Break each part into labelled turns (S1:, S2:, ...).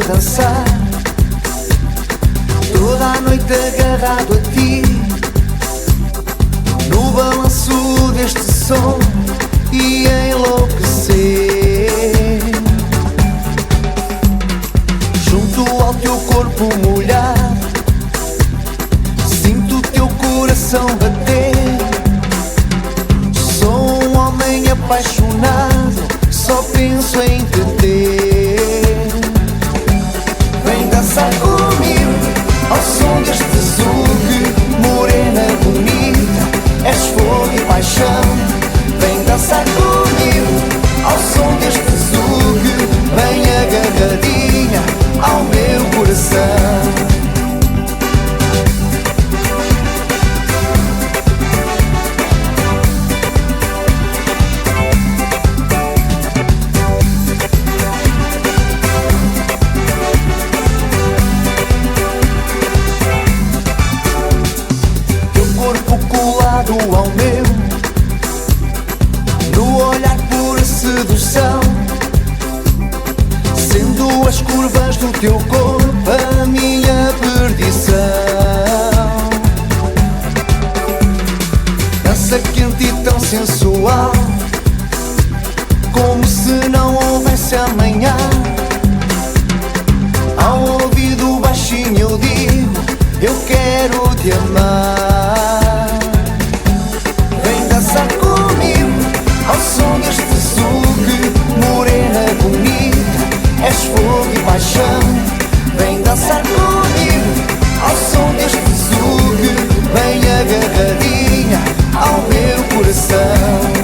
S1: dançar, toda a noite agarrado a ti, no balanço deste som e enlouquecer. Junto ao teu corpo molhado, sinto o teu coração bater. Sou um homem apaixonado, só penso em te ter. Vem dançar comigo ao som deste Zouk, morena bonita, és fogo e paixão. Vem dançar comigo ao som deste Zouk, bem agarradinha ao meu coração. Ao meu, no olhar por sedução, sendo as curvas do teu corpo a minha perdição. Dança quente e tão sensual, como se não houvesse amanhã. Ao ouvido baixinho eu digo, eu quero te amar. Dançar comigo ao som deste Zouk, morena bonita, és fogo e paixão. Vem dançar comigo ao som deste Zouk, bem agarradinha ao meu coração.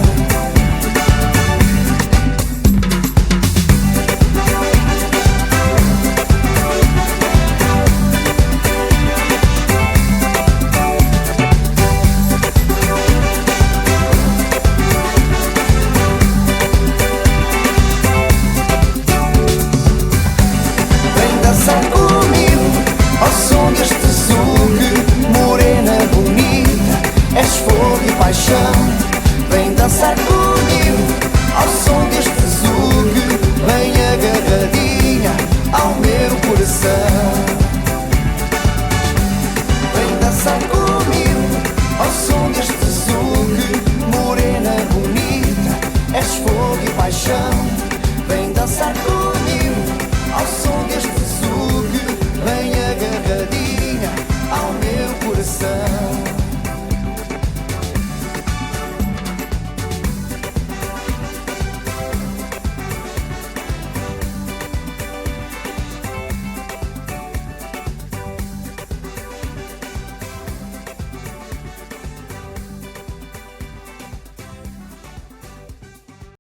S1: Dançar comigo ao som deste Zouk, morena bonita, és fogo e paixão. Vem dançar comigo ao som deste Zouk, bem agarradinho